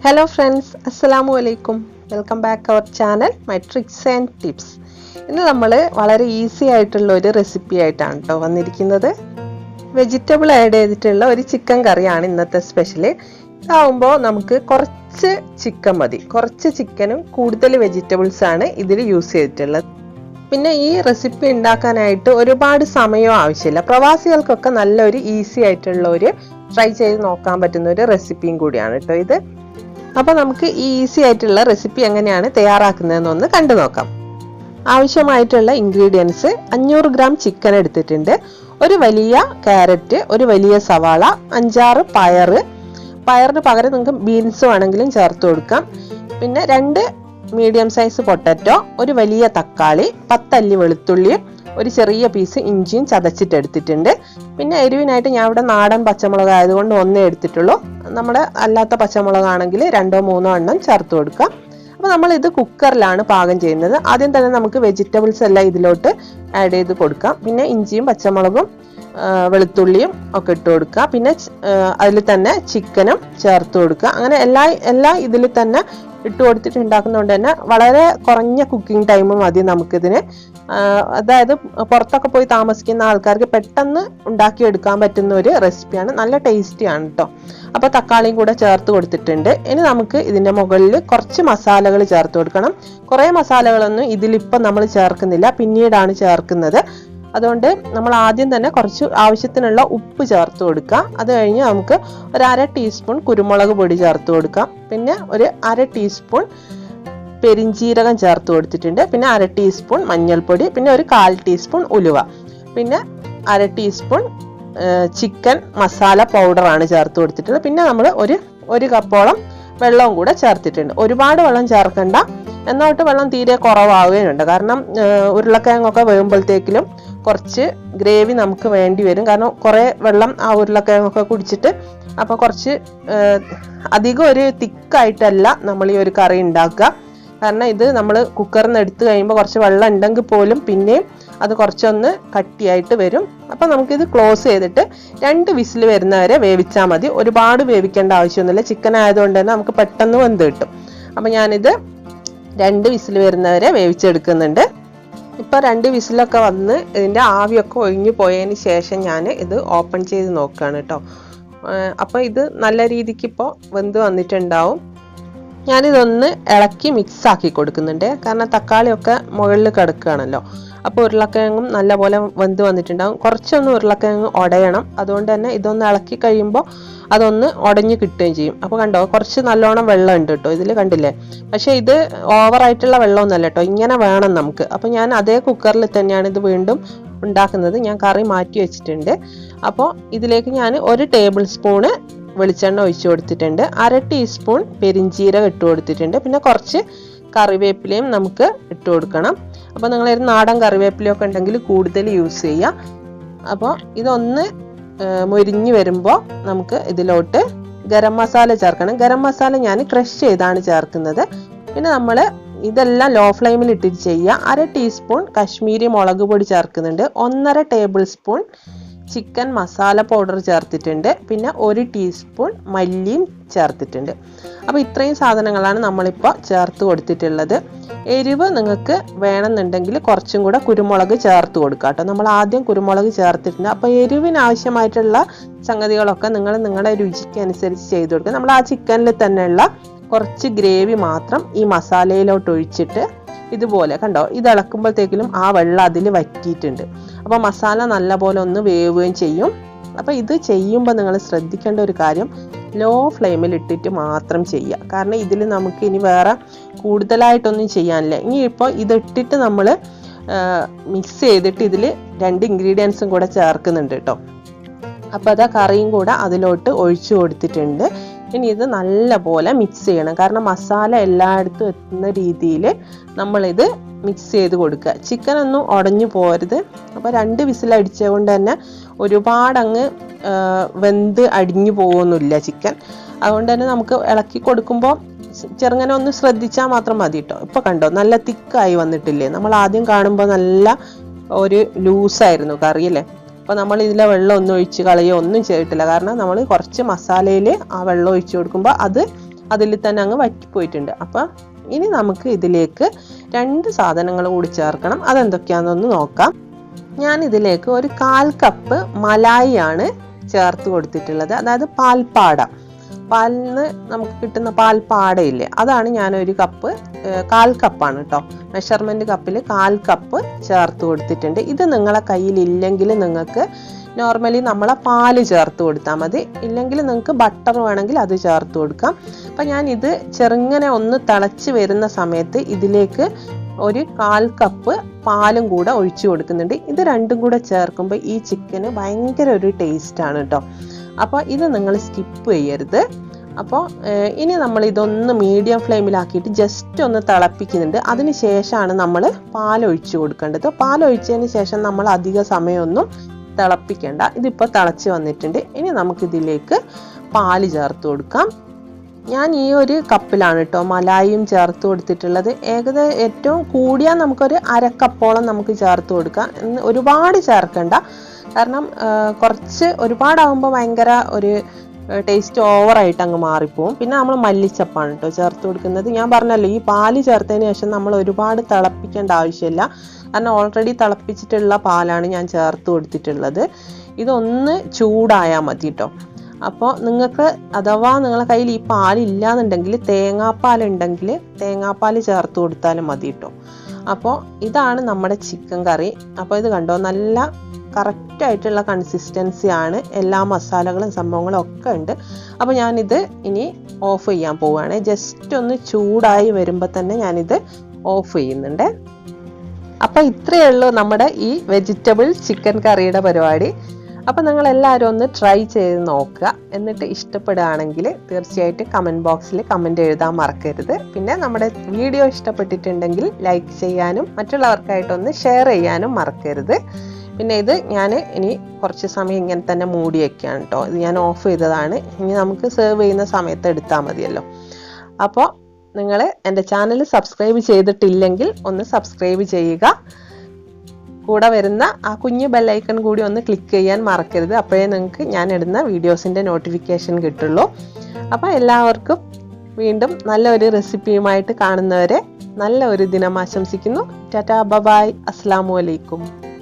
Hello friends, Assalamu alaikum. Welcome back our channel, my tricks and tips. ഇന്ന് നമ്മൾ വളരെ easy ആയിട്ടുള്ള ഒരു റെസിപ്പി ആയിട്ടാണ് ട്ടോ വന്നിരിക്കുന്നത്. വെജിറ്റബിൾ ആഡ് ചെയ്തിട്ടുള്ള ഒരു ചിക്കൻ കറിയാണ് ഇന്നത്തെ സ്പെഷ്യൽ. ഇതാവുമ്പോൾ നമുക്ക് കുറച്ച് ചിക്കൻ മതി. കുറച്ച് ചിക്കനും കൂടുതൽ വെജിറ്റബിൾസ് ആണ് ഇതിൽ യൂസ് ചെയ്തിട്ടുള്ളത്. പിന്നെ ഈ റെസിപ്പി ഉണ്ടാക്കാനായിട്ട് ഒരുപാട് സമയം ആവശ്യമില്ല. പ്രവാസികൾക്കൊക്കെ നല്ലൊരു ഈസി ആയിട്ടുള്ള ഒരു ട്രൈ ചെയ്ത് നോക്കാൻ പറ്റുന്ന ഒരു റെസിപ്പിയും കൂടിയാണ് കേട്ടോ ഇത്. അപ്പോൾ നമുക്ക് ഈ ഈസി ആയിട്ടുള്ള റെസിപ്പി എങ്ങനെയാണ് തയ്യാറാക്കുന്നതെന്നൊന്ന് കണ്ടു നോക്കാം. ആവശ്യമായിട്ടുള്ള ഇൻഗ്രീഡിയൻസ് 500 ഗ്രാം ചിക്കൻ എടുത്തിട്ടുണ്ട്, ഒരു വലിയ ക്യാരറ്റ്, ഒരു വലിയ സവാള, 5-6 പയറിന് പകരം നിങ്ങൾക്ക് ബീൻസ് വേണമെങ്കിലും ചേർത്ത് കൊടുക്കാം. പിന്നെ 2 മീഡിയം സൈസ് പൊട്ടറ്റോ, ഒരു വലിയ തക്കാളി, 10 അല്ലി വെളുത്തുള്ളിയും ഒരു ചെറിയ പീസ് ഇഞ്ചിയും ചതച്ചിട്ടെടുത്തിട്ടുണ്ട്. പിന്നെ എരിവിനായിട്ട് ഞാൻ ഇവിടെ നാടൻ പച്ചമുളക് ആയതുകൊണ്ട് 1 എടുത്തിട്ടുള്ളൂ. നമ്മുടെ അല്ലാത്ത പച്ചമുളകാണെങ്കിൽ 2-3 എണ്ണം ചേർത്ത് കൊടുക്കാം. അപ്പോൾ നമ്മൾ ഇത് കുക്കറിലാണ് പാകം ചെയ്യുന്നത്. ആദ്യം തന്നെ നമുക്ക് വെജിറ്റബിൾസ് എല്ലാം ഇതിലോട്ട് ആഡ് ചെയ്ത് കൊടുക്കാം. പിന്നെ ഇഞ്ചിയും പച്ചമുളകും വെളുത്തുള്ളിയും ഒക്കെ ഇട്ട് കൊടുക്കുക. പിന്നെ അതിൽ തന്നെ ചിക്കനും ചേർത്ത് കൊടുക്കുക. അങ്ങനെ എല്ലാം ഇതിൽ തന്നെ ഇട്ട് കൊടുത്തിട്ട് ഉണ്ടാക്കുന്നതുകൊണ്ട് തന്നെ വളരെ കുറഞ്ഞ കുക്കിംഗ് ടൈം മതി നമുക്കിതിന്. അതായത് പുറത്തൊക്കെ പോയി താമസിക്കുന്ന ആൾക്കാർക്ക് പെട്ടെന്ന് ഉണ്ടാക്കിയെടുക്കാൻ പറ്റുന്ന ഒരു റെസിപ്പിയാണ്. നല്ല ടേസ്റ്റിയാണ് കേട്ടോ. അപ്പോൾ തക്കാളിയും കൂടെ ചേർത്ത് കൊടുത്തിട്ടുണ്ട്. ഇനി നമുക്ക് ഇതിൻ്റെ മുകളിൽ കുറച്ച് മസാലകൾ ചേർത്ത് കൊടുക്കണം. കുറേ മസാലകളൊന്നും ഇതിലിപ്പം നമ്മൾ ചേർക്കുന്നില്ല, പിന്നീടാണ് ചേർക്കുന്നത്. അതുകൊണ്ട് നമ്മൾ ആദ്യം തന്നെ കുറച്ച് ആവശ്യത്തിനുള്ള ഉപ്പ് ചേർത്ത് കൊടുക്കുക. അത് കഴിഞ്ഞ് നമുക്ക് ഒരു 1/2 ടീസ്പൂൺ കുരുമുളക് പൊടി ചേർത്ത് കൊടുക്കാം. പിന്നെ ഒരു 1/2 ടീസ്പൂൺ പെരിഞ്ജീരകം ചേർത്ത് കൊടുത്തിട്ടുണ്ട്. പിന്നെ 1/2 ടീസ്പൂൺ മഞ്ഞൾപ്പൊടി, പിന്നെ ഒരു 1/4 ടീസ്പൂൺ ഉലുവ, പിന്നെ 1/2 ടീസ്പൂൺ ചിക്കൻ മസാല പൗഡറാണ് ചേർത്ത് കൊടുത്തിട്ടുള്ളത്. പിന്നെ നമ്മൾ ഒരു കപ്പോളം വെള്ളവും കൂടെ ചേർത്തിട്ടുണ്ട്. ഒരുപാട് വെള്ളം ചേർക്കണ്ട, എന്നോട്ട് വെള്ളം തീരെ കുറവാവുകയുണ്ട്. കാരണം ഉരുളക്കിഴങ്ങൊക്കെ വേകുമ്പോഴത്തേക്കിലും കുറച്ച് ഗ്രേവി നമുക്ക് വേണ്ടി വരും. കാരണം കുറേ വെള്ളം ആ ഉരുളക്കിഴങ്ങൊക്കെ കുടിച്ചിട്ട്, അപ്പോൾ കുറച്ച് അധികം ഒരു തിക്കായിട്ടല്ല നമ്മൾ ഈ ഒരു കറി ഉണ്ടാക്കുക. കാരണം ഇത് നമ്മൾ കുക്കറിൽ നിന്ന് എടുത്തു കഴിയുമ്പോൾ കുറച്ച് വെള്ളം ഉണ്ടെങ്കിൽ പോലും പിന്നെയും അത് കുറച്ചൊന്ന് കട്ടിയായിട്ട് വരും. അപ്പം നമുക്കിത് ക്ലോസ് ചെയ്തിട്ട് 2 വിസിൽ വരുന്നവരെ വേവിച്ചാൽ മതി. ഒരുപാട് വേവിക്കേണ്ട ആവശ്യമൊന്നുമില്ല, ചിക്കൻ ആയതുകൊണ്ട് തന്നെ നമുക്ക് പെട്ടെന്ന് വെന്ത് കിട്ടും. അപ്പം ഞാനിത് 2 വിസിൽ വരുന്നവരെ വേവിച്ചെടുക്കുന്നുണ്ട്. ഇപ്പം 2 വിസിലൊക്കെ വന്ന് ഇതിൻ്റെ ആവിയൊക്കെ ഒഴിഞ്ഞു പോയതിന് ശേഷം ഞാൻ ഇത് ഓപ്പൺ ചെയ്ത് നോക്കുകയാണ് കേട്ടോ. അപ്പോൾ ഇത് നല്ല രീതിക്ക് ഇപ്പോൾ വെന്ത് വന്നിട്ടുണ്ടാവും. ഞാനിതൊന്ന് ഇളക്കി മിക്സ് ആക്കി കൊടുക്കുന്നുണ്ട്. കാരണം തക്കാളിയൊക്കെ മുകളിൽ കിടക്കുകയാണല്ലോ. അപ്പോൾ ഉരുളക്കിഴങ്ങും നല്ലപോലെ വെന്ത് വന്നിട്ടുണ്ടാകും. കുറച്ചൊന്ന് ഉരുളക്കിഴങ്ങ് ഉടയണം. അതുകൊണ്ട് തന്നെ ഇതൊന്ന് ഇളക്കി കഴിയുമ്പോൾ അതൊന്ന് ഉടഞ്ഞു കിട്ടുകയും ചെയ്യും. അപ്പോൾ കണ്ടോ, കുറച്ച് നല്ലോണം വെള്ളം ഉണ്ട് കേട്ടോ ഇതിൽ, കണ്ടില്ലേ? പക്ഷേ ഇത് ഓവറായിട്ടുള്ള വെള്ളമൊന്നുമല്ല കേട്ടോ, ഇങ്ങനെ വേണം നമുക്ക്. അപ്പോൾ ഞാൻ അതേ കുക്കറിൽ തന്നെയാണ് ഇത് വീണ്ടും ഉണ്ടാക്കുന്നത്. ഞാൻ കറി മാറ്റി വെച്ചിട്ടുണ്ട്. അപ്പോൾ ഇതിലേക്ക് ഞാൻ 1 ടേബിൾ സ്പൂണ് വെളിച്ചെണ്ണ ഒഴിച്ചു കൊടുത്തിട്ടുണ്ട്. 1/2 ടീസ്പൂൺ പെരിഞ്ജീരകം ഇട്ട് കൊടുത്തിട്ടുണ്ട്. പിന്നെ കുറച്ച് കറിവേപ്പിലയും നമുക്ക് ഇട്ട് കൊടുക്കണം. അപ്പോൾ നിങ്ങളൊരു നാടൻ കറിവേപ്പിലയൊക്കെ ഉണ്ടെങ്കിൽ കൂടുതൽ യൂസ് ചെയ്യുക. അപ്പോൾ ഇതൊന്ന് മൊരിഞ്ഞ് വരുമ്പോൾ നമുക്ക് ഇതിലോട്ട് ഗരം മസാല ചേർക്കണം. ഗരം മസാല ഞാൻ ക്രഷ് ചെയ്താണ് ചേർക്കുന്നത്. പിന്നെ നമ്മൾ ഇതെല്ലാം ലോ ഫ്ലെയിമിൽ ഇട്ടിട്ട് ചെയ്യുക. 1/2 ടീസ്പൂൺ കശ്മീരി മുളക് പൊടി ചേർക്കുന്നുണ്ട്. 1.5 table spoon chicken masala powder ചേർത്തിട്ടുണ്ട്. പിന്നെ 1 ടീസ്പൂൺ മല്ലിയും ചേർത്തിട്ടുണ്ട്. അപ്പോൾ ഇത്രയും സാധനങ്ങളാണ് നമ്മളിപ്പോൾ ചേർത്ത് കൊടുത്തിട്ടുള്ളത്. എരിവ് നിങ്ങൾക്ക് വേണമെന്നുണ്ടെങ്കിൽ കുറച്ചും കൂടെ കുരുമുളക് ചേർത്ത് കൊടുക്കുക കേട്ടോ. നമ്മൾ ആദ്യം കുരുമുളക് ചേർത്തിട്ടുണ്ട്. അപ്പോൾ എരിവിന് ആവശ്യമായിട്ടുള്ള സംഗതികളൊക്കെ നിങ്ങൾ നിങ്ങളുടെ രുചിക്ക് അനുസരിച്ച് ചെയ്ത് കൊടുക്കുക. നമ്മൾ ആ ചിക്കനിൽ തന്നെയുള്ള കുറച്ച് ഗ്രേവി മാത്രം ഈ മസാലയിലോട്ട് ഒഴിച്ചിട്ട് ഇതുപോലെ കണ്ടോ, ഇത് ഇളക്കുമ്പോഴത്തേക്കിലും ആ വെള്ളം അതിൽ വറ്റിയിട്ടുണ്ട്. അപ്പോൾ മസാല നല്ലപോലെ ഒന്ന് വേവുകയും ചെയ്യും. അപ്പോൾ ഇത് ചെയ്യുമ്പോൾ നിങ്ങൾ ശ്രദ്ധിക്കേണ്ട ഒരു കാര്യം, ലോ ഫ്ലെയിമിൽ ഇട്ടിട്ട് മാത്രം ചെയ്യുക. കാരണം ഇതിൽ നമുക്ക് ഇനി വേറെ കൂടുതലായിട്ടൊന്നും ചെയ്യാനില്ല. ഇനി ഇപ്പോൾ ഇതിട്ടിട്ട് നമ്മൾ മിക്സ് ചെയ്തിട്ട് ഇതിൽ 2 ഇൻഗ്രീഡിയൻസും കൂടെ ചേർക്കുന്നുണ്ട് കേട്ടോ. അപ്പോൾ അതാ കറിയും കൂടെ അതിലോട്ട് ഒഴിച്ചു കൊടുത്തിട്ടുണ്ട്. ഇനി ഇത് നല്ലപോലെ മിക്സ് ചെയ്യണം. കാരണം മസാല എല്ലായിടത്തും എത്തുന്ന രീതിയിൽ നമ്മളിത് മിക്സ് ചെയ്ത് കൊടുക്കുക. ചിക്കൻ ഒന്നും ഉടഞ്ഞു പോരുത്. അപ്പോൾ 2 വിസിൽ അടിച്ചത് കൊണ്ട് തന്നെ ഒരുപാടങ്ങ് വെന്ത് അടിഞ്ഞു പോകുന്നില്ല ചിക്കൻ. അതുകൊണ്ട് തന്നെ നമുക്ക് ഇളക്കി കൊടുക്കുമ്പോൾ ചെറുങ്ങനെ ഒന്ന് ശ്രദ്ധിച്ചാൽ മാത്രം മതി കേട്ടോ. ഇപ്പോൾ കണ്ടോ, നല്ല തിക്കായി വന്നിട്ടില്ലേ? നമ്മൾ ആദ്യം കാണുമ്പോൾ നല്ല ഒരു ലൂസായിരുന്നു കറി അല്ലേ. അപ്പോൾ നമ്മൾ ഇതിലെ വെള്ളം ഒന്നും ഒഴിച്ച് കളയോ ഒന്നും ചെയ്തിട്ടില്ല. കാരണം നമ്മൾ കുറച്ച് മസാലയിൽ ആ വെള്ളം ഒഴിച്ചു കൊടുക്കുമ്പോൾ അത് അതിൽ തന്നെ അങ്ങ് വറ്റിപ്പോയിട്ടുണ്ട്. അപ്പോൾ ഇനി നമുക്ക് ഇതിലേക്ക് 2 സാധനങ്ങൾ കൂടി ചേർക്കണം. അതെന്തൊക്കെയാണെന്നൊന്ന് നോക്കാം. ഞാൻ ഇതിലേക്ക് ഒരു 1/4 കപ്പ് മലായി ആണ് ചേർത്ത് കൊടുത്തിട്ടുള്ളത്. അതായത് പാൽപ്പാട, പാലിന് നമുക്ക് കിട്ടുന്ന പാൽപ്പാടയില്ലേ, അതാണ് ഞാൻ ഒരു കപ്പ് 1/4 കപ്പാണ് കേട്ടോ. മെഷർമെന്റ് കപ്പിൽ 1/4 കപ്പ് ചേർത്ത് കൊടുത്തിട്ടുണ്ട്. ഇത് നിങ്ങളെ കയ്യിൽ ഇല്ലെങ്കിൽ നിങ്ങൾക്ക് നോർമലി നമ്മളെ പാല് ചേർത്ത് കൊടുത്താൽ മതി. ഇല്ലെങ്കിൽ നിങ്ങൾക്ക് ബട്ടർ വേണമെങ്കിൽ അത് ചേർത്ത് കൊടുക്കാം. അപ്പം ഞാൻ ഇത് ചെറുങ്ങനെ ഒന്ന് തിളച്ച് വരുന്ന സമയത്ത് ഇതിലേക്ക് ഒരു 1/4 കപ്പ് പാലും കൂടെ ഒഴിച്ചു കൊടുക്കുന്നുണ്ട്. ഇത് രണ്ടും കൂടെ ചേർക്കുമ്പോൾ ഈ ചിക്കന് ഭയങ്കര ഒരു ടേസ്റ്റ് ആണ് കേട്ടോ. അപ്പോൾ ഇത് നിങ്ങൾ സ്കിപ്പ് ചെയ്യരുത്. അപ്പോൾ ഇനി നമ്മൾ ഇതൊന്ന് മീഡിയം ഫ്ലെയിമിലാക്കിയിട്ട് ജസ്റ്റ് ഒന്ന് തിളപ്പിക്കുന്നുണ്ട്. അതിന് ശേഷമാണ് നമ്മൾ പാലൊഴിച്ചു കൊടുക്കേണ്ടത്. പാലൊഴിച്ചതിന് ശേഷം നമ്മൾ അധിക സമയമൊന്നും തിളപ്പിക്കേണ്ട. ഇതിപ്പോൾ തിളച്ച് വന്നിട്ടുണ്ട്. ഇനി നമുക്കിതിലേക്ക് പാല് ചേർത്ത് കൊടുക്കാം. ഞാൻ ഈ ഒരു കപ്പിലാണ് കേട്ടോ മലായിയും ചേർത്ത് കൊടുത്തിട്ടുള്ളത്. ഏകദേശം ഏറ്റവും കൂടിയാൽ നമുക്കൊരു 1/2 കപ്പോളം നമുക്ക് ചേർത്ത് കൊടുക്കാം. ഒരുപാട് ചേർക്കണ്ട, കാരണം കുറച്ച് ഒരുപാടാകുമ്പോൾ ഭയങ്കര ഒരു ടേസ്റ്റ് ഓവറായിട്ട് അങ്ങ് മാറിപ്പോവും. പിന്നെ നമ്മൾ മല്ലിച്ചപ്പാണ് കേട്ടോ ചേർത്ത് കൊടുക്കുന്നത്. ഞാൻ പറഞ്ഞല്ലോ, ഈ പാല് ചേർത്തതിന് ശേഷം നമ്മൾ ഒരുപാട് തിളപ്പിക്കേണ്ട ആവശ്യമില്ല, കാരണം ഓൾറെഡി തിളപ്പിച്ചിട്ടുള്ള പാലാണ് ഞാൻ ചേർത്ത് കൊടുത്തിട്ടുള്ളത്. ഇതൊന്ന് ചൂടായാൽ മതി കേട്ടോ. അപ്പോൾ നിങ്ങൾക്ക് അഥവാ നിങ്ങളെ കയ്യിൽ ഈ പാലില്ലാന്നുണ്ടെങ്കിൽ തേങ്ങാപ്പാൽ ഉണ്ടെങ്കിൽ തേങ്ങാപ്പാൽ ചേർത്ത് കൊടുത്താലും മതി കേട്ടോ. അപ്പോൾ ഇതാണ് നമ്മുടെ ചിക്കൻ കറി. അപ്പോൾ ഇത് കണ്ടോ, നല്ല കറക്റ്റായിട്ടുള്ള കൺസിസ്റ്റൻസി ആണ്. എല്ലാ മസാലകളും സംഭവങ്ങളും ഒക്കെ ഉണ്ട്. അപ്പോൾ ഞാനിത് ഇനി ഓഫ് ചെയ്യാൻ പോവുകയാണ്. ജസ്റ്റ് ഒന്ന് ചൂടായി വരുമ്പോൾ തന്നെ ഞാനിത് ഓഫ് ചെയ്യുന്നുണ്ട്. അപ്പോൾ ഇത്രയേ ഉള്ളൂ നമ്മുടെ ഈ വെജിറ്റബിൾ ചിക്കൻ കറിയുടെ പരിപാടി. അപ്പോൾ നിങ്ങൾ എല്ലാവരും ഒന്ന് ട്രൈ ചെയ്ത് നോക്കുക. എന്നിട്ട് ഇഷ്ടപ്പെടുകയാണെങ്കിൽ തീർച്ചയായിട്ടും കമൻറ്റ് ബോക്സിൽ കമൻറ്റ് എഴുതാൻ മറക്കരുത്. പിന്നെ നമ്മുടെ വീഡിയോ ഇഷ്ടപ്പെട്ടിട്ടുണ്ടെങ്കിൽ ലൈക്ക് ചെയ്യാനും മറ്റുള്ളവർക്കായിട്ടൊന്ന് ഷെയർ ചെയ്യാനും മറക്കരുത്. പിന്നെ ഇത് ഞാൻ ഇനി കുറച്ച് സമയം ഇങ്ങനെ തന്നെ മൂടി വയ്ക്കുകയാണ് കേട്ടോ. ഇത് ഞാൻ ഓഫ് ചെയ്തതാണ്. ഇനി നമുക്ക് സെർവ് ചെയ്യുന്ന സമയത്ത് എടുത്താൽ മതിയല്ലോ. അപ്പോൾ നിങ്ങൾ എൻ്റെ ചാനൽ സബ്സ്ക്രൈബ് ചെയ്തിട്ടില്ലെങ്കിൽ ഒന്ന് സബ്സ്ക്രൈബ് ചെയ്യുക. കൂടെ വരുന്ന ആ കുഞ്ഞു ബെല്ലൈക്കൺ കൂടി ഒന്ന് ക്ലിക്ക് ചെയ്യാൻ മറക്കരുത്. അപ്പോഴേ നിങ്ങൾക്ക് ഞാൻ ഇടുന്ന വീഡിയോസിൻ്റെ നോട്ടിഫിക്കേഷൻ കിട്ടുള്ളൂ. അപ്പോൾ എല്ലാവർക്കും വീണ്ടും നല്ലൊരു റെസിപ്പിയുമായിട്ട് കാണുന്നവരെ നല്ല ഒരു ദിനം ആശംസിക്കുന്നു. ടാറ്റാ, ബൈ, അസ്സലാമു അലൈക്കും.